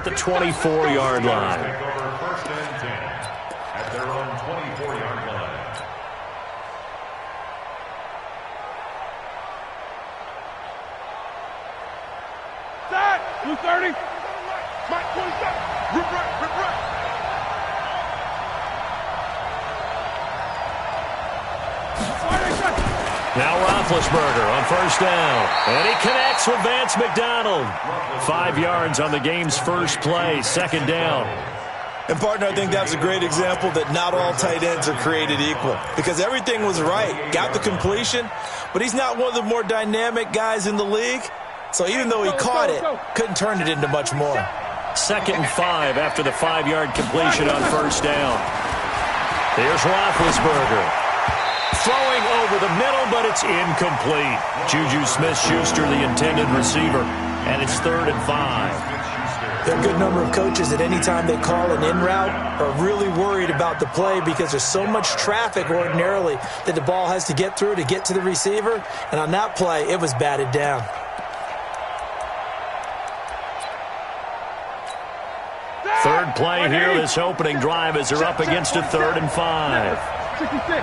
the 24-yard line. First and 10 at their own 24-yard line. Side, 230. Mike 27. Rip right, rip right. Now Roethlisberger on first down. And he connects with Vance McDonald. 5 yards on the game's first play, second down. And, partner, I think that's a great example that not all tight ends are created equal. Because everything was right. Got the completion, but he's not one of the more dynamic guys in the league. So even though he caught it, couldn't turn it into much more. 2nd and 5 after the 5-yard completion on first down. Here's Roethlisberger. Throwing over the middle, but it's incomplete. Juju Smith-Schuster, the intended receiver, and it's 3rd and 5. There are a good number of coaches that any time they call an in route are really worried about the play because there's so much traffic ordinarily that the ball has to get through to get to the receiver. And on that play, it was batted down. Third play here, this opening drive as they're up against a 3rd and 5. 66.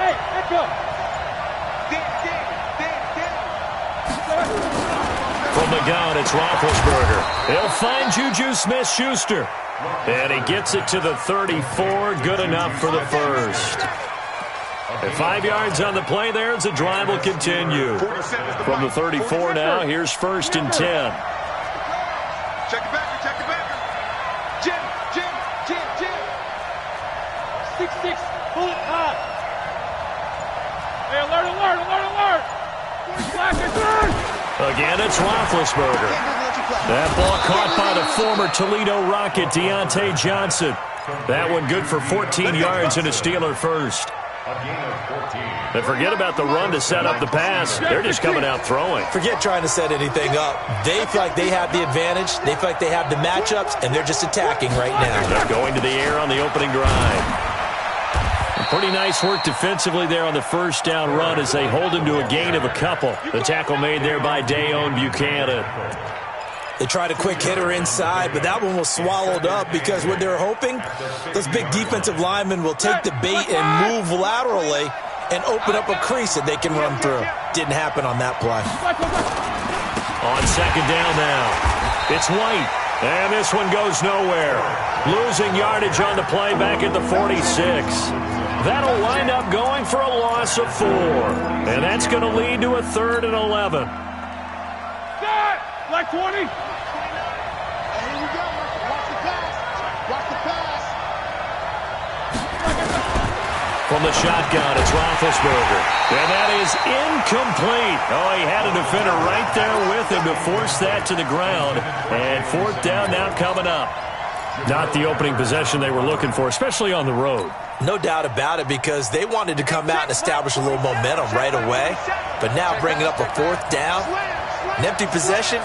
Hey, let's go. From the gun, it's Roethlisberger. He'll find Juju Smith-Schuster. And he gets it to the 34. Good enough for the first. And 5 yards on the play there as the drive will continue. From the 34 now, here's 1st and 10. Check it back, check it back. Jim. 6-6, bullet high. Hey, alert. Again, it's Roethlisberger. That ball caught by the former Toledo Rocket, Deontay Johnson. That one good for 14 yards and a Steeler first. But forget about the run to set up the pass. They're just coming out throwing. Forget trying to set anything up. They feel like they have the advantage. They feel like they have the matchups, and they're just attacking right now. They're going to the air on the opening drive. Pretty nice work defensively there on the first down run as they hold him to a gain of a couple. The tackle made there by Dayon Buchanan. They tried a quick hitter inside, but that one was swallowed up because what they're hoping, those big defensive linemen will take the bait and move laterally and open up a crease that they can run through. Didn't happen on that play. On second down now, it's White, and this one goes nowhere. Losing yardage on the play back at the 46. That'll wind up going for a loss of 4, and that's going to lead to a 3rd and 11. Black 20. From the shotgun, it's Roethlisberger. And that is incomplete. Oh, he had a defender right there with him to force that to the ground. And 4th down now coming up. Not the opening possession they were looking for, especially on the road. No doubt about it, because they wanted to come out and establish a little momentum right away. But now bringing up a 4th down, an empty possession,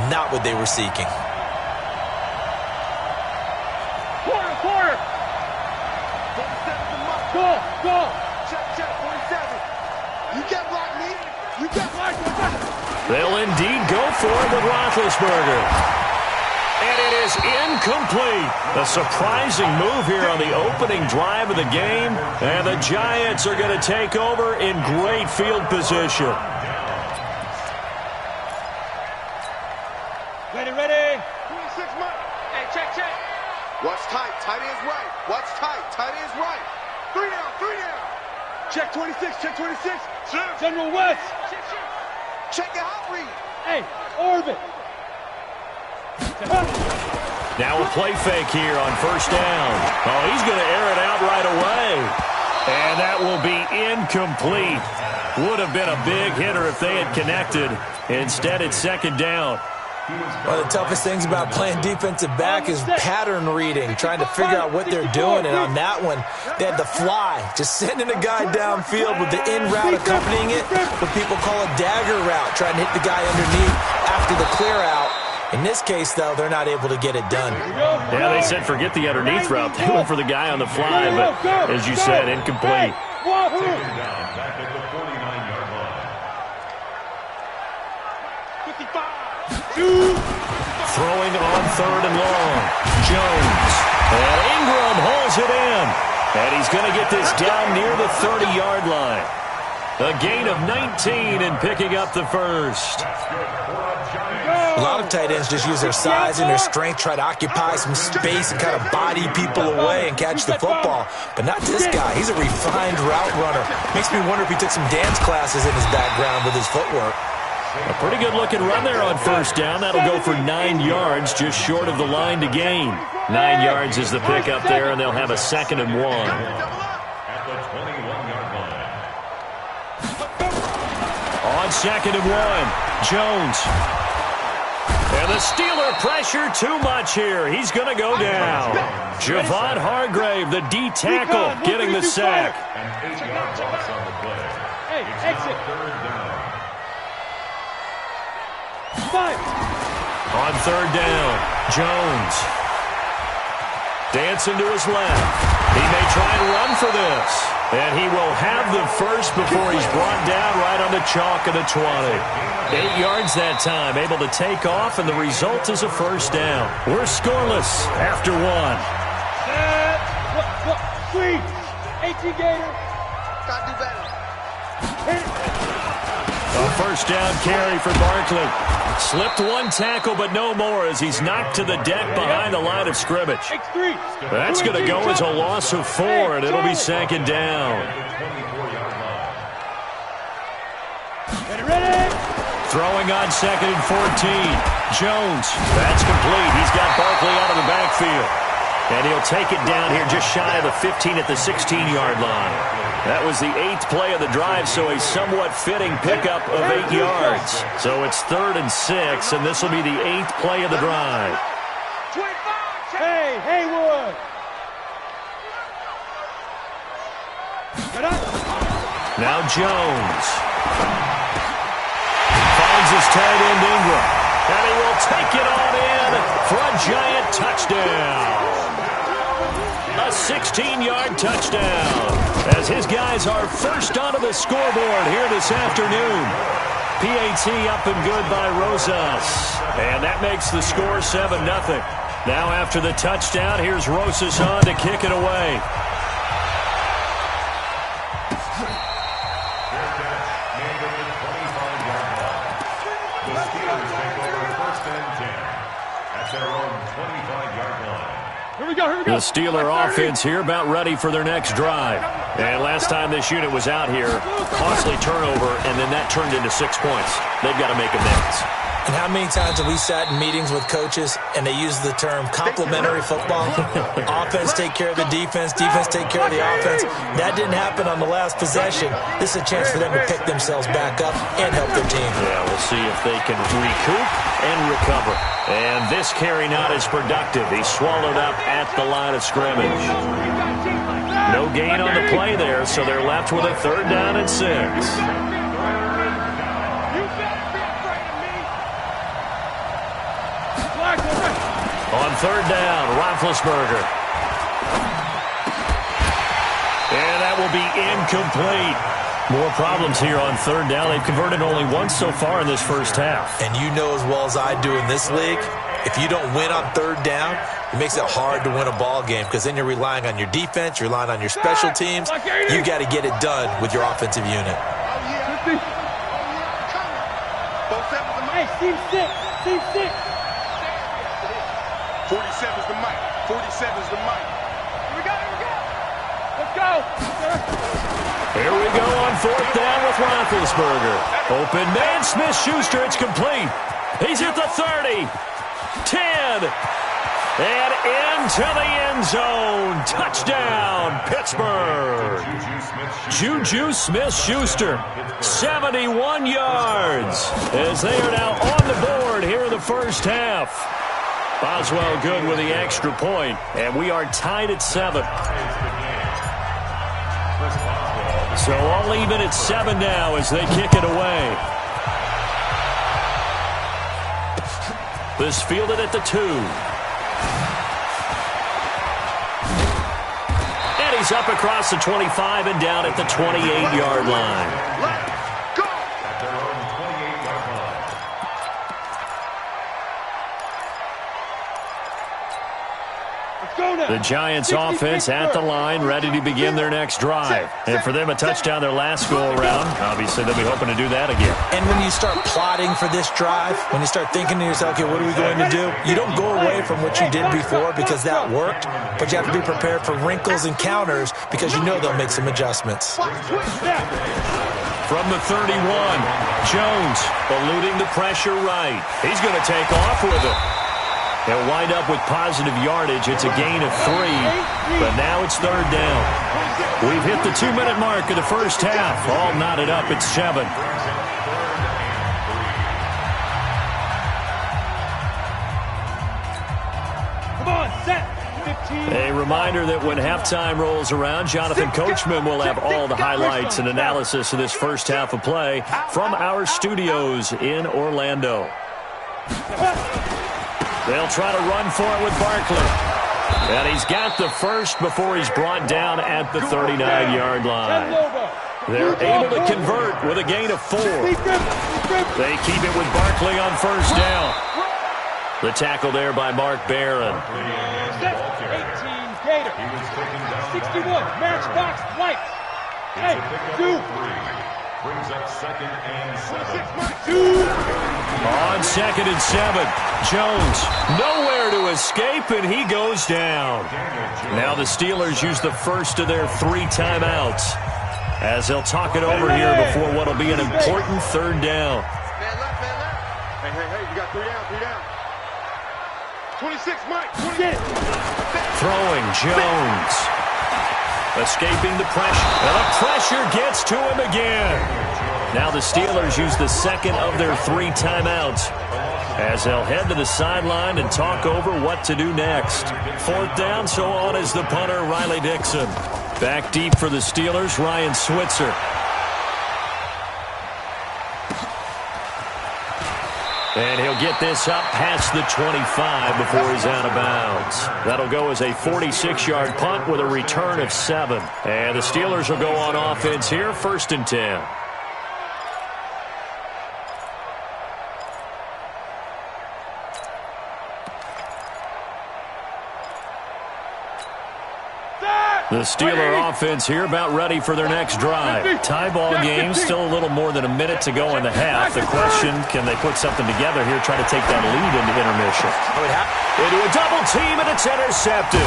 not what they were seeking. Quarter. Go. Check, 47. You get block me. You get block. They'll indeed go for it with Roethlisberger. And it is incomplete. A surprising move here on the opening drive of the game. And the Giants are going to take over in great field position. Ready. 26 months. Hey, check. Watch tight. Tight ends right. Watch tight. Tight ends right. 3 down. Check 26. General West. Check your hot read. Hey, orbit. Now a play fake here on first down. Oh, he's going to air it out right away. And that will be incomplete. Would have been a big hitter if they had connected. Instead, it's second down. One of the toughest things about playing defensive back is pattern reading, trying to figure out what they're doing. And on that one, they had the fly, just sending a guy downfield with the in route accompanying it, what people call a dagger route, trying to hit the guy underneath after the clear out. In this case, though, they're not able to get it done. Yeah, they said forget the underneath route. They went for the guy on the fly, but as you said, incomplete. Throwing on 3rd and long. Jones. And Ingram holds it in. And he's going to get this down near the 30-yard line. A gain of 19 and picking up the first. A lot of tight ends just use their size and their strength, try to occupy some space and kind of body people away and catch the football. But not this guy. He's a refined route runner. Makes me wonder if he took some dance classes in his background with his footwork. A pretty good-looking run there on 1st down. That'll go for 9 yards, just short of the line to gain. 9 yards is the pickup there, and they'll have a 2nd and 1. At the 21-yard line. On 2nd and 1, Jones. And the Steeler pressure too much here. He's going to go down. Javon Hargrave, the D tackle, getting the sack. An 8-yard loss on the play. It's now 3rd down. On 3rd down, Jones. Dancing to his left. He may try and run for this. And he will have the first before he's brought down right on the chalk of the 20. 8 yards that time, able to take off, and the result is a 1st down. We're scoreless after 1. Sweet. 18 Gator. Gotta do better. A 1st down carry for Barkley. Slipped one tackle, but no more as he's knocked to the deck behind the line of scrimmage. That's going to go as a loss of 4, and it'll be 2nd down. Throwing on 2nd and 14. Jones. That's complete. He's got Barkley out of the backfield. And he'll take it down here just shy of the 15 at the 16-yard line. That was the 8th play of the drive, so a somewhat fitting pickup of 8 yards. So it's 3rd and 6, and this will be the 8th play of the drive. Hey, Haywood! Now Jones. Finds his tight end Ingram. And he will take it on in for a giant touchdown. A 16-yard touchdown as his guys are first onto the scoreboard here this afternoon. PAT up and good by Rosas. And that makes the score 7-0. Now after the touchdown, here's Rosas on to kick it away. The Steelers take over 1st and 10 at their own 25-yard line. Here we go. The Steeler offense here about ready for their next drive. And last time this unit was out here, costly turnover, and then that turned into 6 points. They've got to make amends. And how many times have we sat in meetings with coaches and they use the term complementary football? Offense take care of the defense, defense take care of the offense. That didn't happen on the last possession. This is a chance for them to pick themselves back up and help their team. Yeah, we'll see if they can recoup and recover. And this carry not as productive. He's swallowed up at the line of scrimmage. No gain on the play there, so they're left with a 3rd down and 6. On 3rd down, Roethlisberger. And that will be incomplete. More problems here on 3rd down. They've converted only once so far in this first half. And you know as well as I do in this league, if you don't win on 3rd down, it makes it hard to win a ball game because then you're relying on your defense, you're relying on your special teams. You got to get it done with your offensive unit. Hey, team 6. Team 6. 47's the mic. 47's the mic. Here we go. Let's go. Here we go on 4th down with Roethlisberger. Open man, Smith-Schuster, it's complete. He's at the 30, 10, and into the end zone. Touchdown, Pittsburgh. Juju Smith-Schuster, 71 yards, as they are now on the board here in the first half. Boswell good with the extra point, and we are tied at 7. So all even at 7 now as they kick it away. This fielded at the 2. And he's up across the 25 and down at the 28-yard line. The Giants offense at the line, ready to begin their next drive. And for them, a touchdown their last go-around. Obviously, they'll be hoping to do that again. And when you start plotting for this drive, when you start thinking to yourself, okay, what are we going to do? You don't go away from what you did before because that worked, but you have to be prepared for wrinkles and counters because you know they'll make some adjustments. From the 31, Jones eluding the pressure right. He's going to take off with it. They'll wind up with positive yardage. It's a gain of 3, but now it's third down. We've hit the 2-minute mark of the first half. All knotted up at 7. Come on, set. 15. A reminder that when halftime rolls around, Jonathan Coachman will have all the highlights and analysis of this first half of play from our studios in Orlando. They'll try to run for it with Barkley. And he's got the first before he's brought down at the 39-yard line. They're able to convert with a gain of 4. They keep it with Barkley on first down. The tackle there by Mark Barron. 18 Gator. 61 Matchbox Lights. Hey, 2. Brings up 2nd and 7. 2. On 2nd and 7, Jones nowhere to escape, and he goes down. Now the Steelers use the first of their 3 timeouts as they'll talk it over here before what will be an important third down. Man left, man left. Hey, you got 3 down. 26 Mike. 26. Throwing Jones. Escaping the pressure. And the pressure gets to him again. Now the Steelers use the second of their 3 timeouts as they'll head to the sideline and talk over what to do next. 4th down, so on is the punter, Riley Dixon. Back deep for the Steelers, Ryan Switzer. And he'll get this up past the 25 before he's out of bounds. That'll go as a 46-yard punt with a return of 7. And the Steelers will go on offense here, 1st and 10. The Steeler offense here about ready for their next drive. Tie ball game, still a little more than a minute to go in the half. The question, can they put something together here, try to take that lead into intermission? Into a double team, and it's intercepted.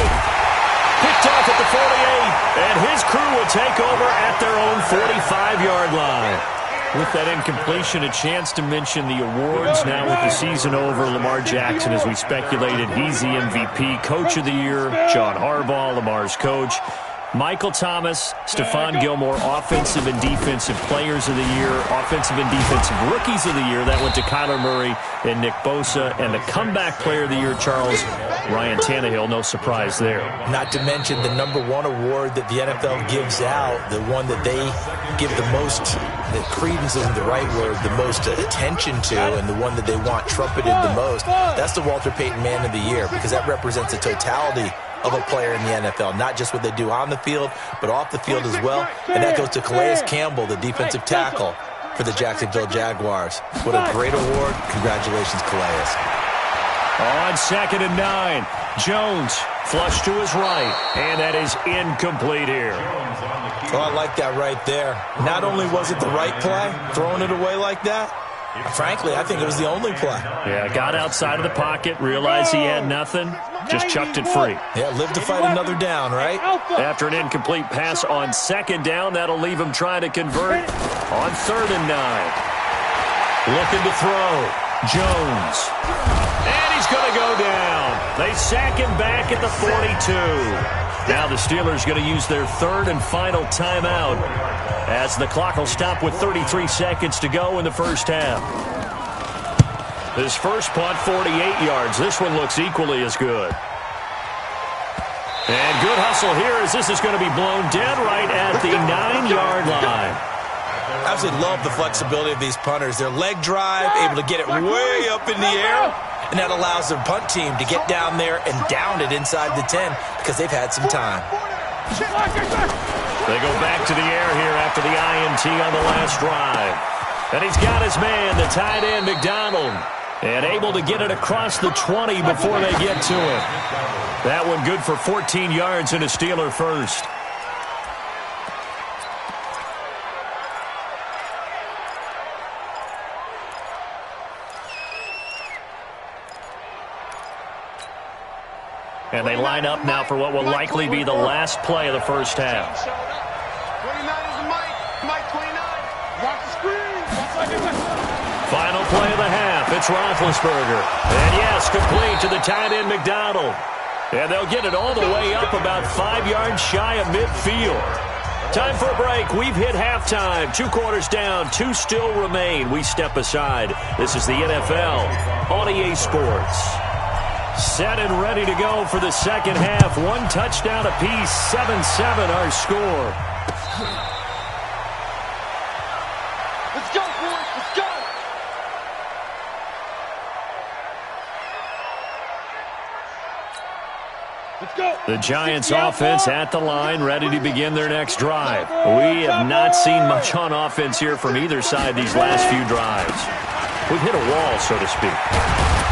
Picked off at the 48, and his crew will take over at their own 45-yard line. With that incompletion, a chance to mention the awards. Now with the season over, Lamar Jackson, as we speculated, he's the MVP, Coach of the Year. John Harbaugh, Lamar's coach. Michael Thomas, Stephon Gilmore, Offensive and Defensive Players of the Year, Offensive and Defensive Rookies of the Year. That went to Kyler Murray and Nick Bosa. And the Comeback Player of the Year, Ryan Tannehill. No surprise there. Not to mention the #1 award that the NFL gives out, the one that they give the most, the credence isn't the right word, the most attention to, and the one that they want trumpeted the most. That's the Walter Payton Man of the Year, because that represents the totality of a player in the NFL, not just what they do on the field, but off the field as well. And that goes to Calais Campbell, the defensive tackle for the Jacksonville Jaguars. What a great award. Congratulations, Calais. On 2nd and 9, Jones flush to his right, and that is incomplete here. Oh, I like that right there. Not only was it the right play, throwing it away like that, frankly, I think it was the only play. Yeah, got outside of the pocket, realized he had nothing, just chucked it free. Yeah, live to fight another down, right? After an incomplete pass on 2nd down, that'll leave him trying to convert on 3rd and 9. Looking to throw, Jones. And he's going to go down. They sack him back at the 42. Now the Steelers going to use their 3rd and final timeout as the clock will stop with 33 seconds to go in the first half. His first punt, 48 yards. This one looks equally as good. And good hustle here as this is going to be blown dead right at the 9-yard line. I absolutely love the flexibility of these punters. Their leg drive, able to get it way up in the air, and that allows their punt team to get down there and down it inside the 10 because they've had some time. They go back to the air here after the INT on the last drive. And he's got his man, the tight end, McDonald. And able to get it across the 20 before they get to it. That one good for 14 yards and a Steeler first. And they line up now for what will likely be the last play of the first half. 29 is the Mike 29. Watch the screen. Final play of the half. It's Roethlisberger. And yes, complete to the tight end McDonald. And they'll get it all the way up about 5 yards shy of midfield. Time for a break. We've hit halftime. 2 quarters down. 2 still remain. We step aside. This is the NFL on EA Sports. Set and ready to go for the second half. 1 touchdown apiece. 7-7 our score. Let's go, boys. Let's go. Let's go. The Giants offense at the line, ready to begin their next drive. We have not seen much on offense here from either side these last few drives. We've hit a wall, so to speak.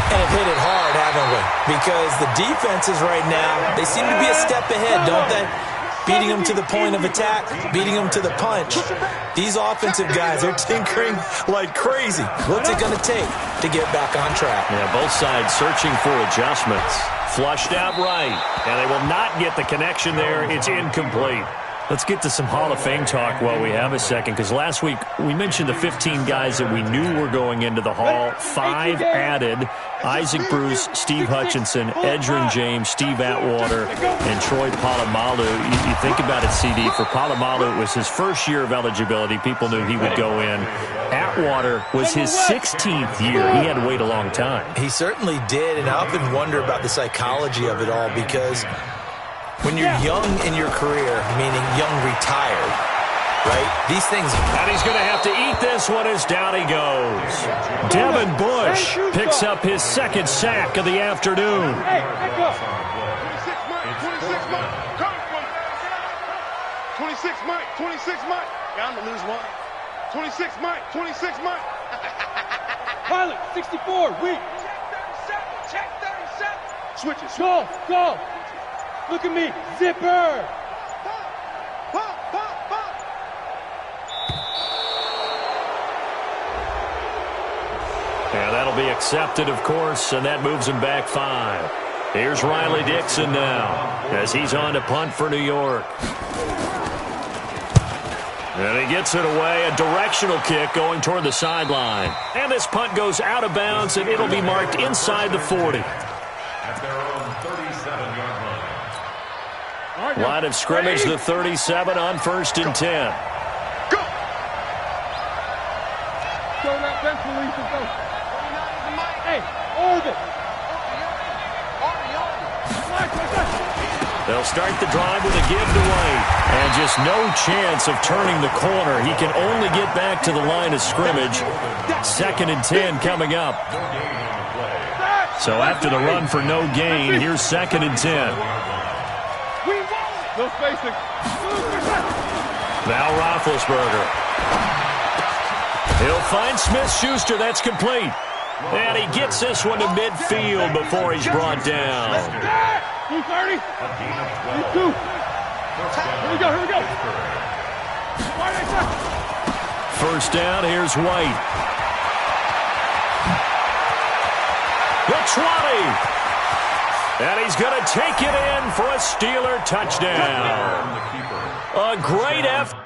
And have hit it hard, haven't we? Because the defenses right now, they seem to be a step ahead, don't they? Beating them to the point of attack, beating them to the punch. These offensive guys are tinkering like crazy. What's it going to take to get back on track? Yeah, both sides searching for adjustments. Flushed out right, and they will not get the connection there. It's incomplete. Let's get to some Hall of Fame talk while we have a second, because last week we mentioned the 15 guys that we knew were going into the Hall. 5 added: Isaac Bruce, Steve Hutchinson, Edgerrin James, Steve Atwater, and Troy Polamalu. You think about it, CD. For Polamalu, it was his first year of eligibility. People knew he would go in. Atwater was his 16th year. He had to wait a long time. He certainly did, and I often wonder about the psychology of it all, because when you're young in your career, meaning young retired, right, these things... And he's going to have to eat this one as down he goes. Devin Bush picks up his 2nd sack of the afternoon. Hey, go. 26 Mike. Come on. 26 Mike. 26 Mike. Got him to lose one. 26 Mike. 26 Mike. Pilot, 64. Weak. Check 37. Switches. Go. Look at me. Zipper. Pop. Yeah, that'll be accepted, of course, and that moves him back 5. Here's Riley Dixon now as he's on to punt for New York. And he gets it away, a directional kick going toward the sideline. And this punt goes out of bounds, and it'll be marked inside the 40. At their own 37-yard line. Line of scrimmage, the 37 on 1st and 10. Go that bench release and go. Hey, Orbit. They'll start the drive with a give to White. And just no chance of turning the corner. He can only get back to the line of scrimmage. 2nd and 10 coming up. So after the run for no gain, here's 2nd and 10. No spacing. Now Roethlisberger. He'll find Smith-Schuster. That's complete. And he gets this one to midfield before he's brought down. 230. 2. Here we go. First down, here's White. The 20. And he's going to take it in for a Steeler touchdown. A great effort.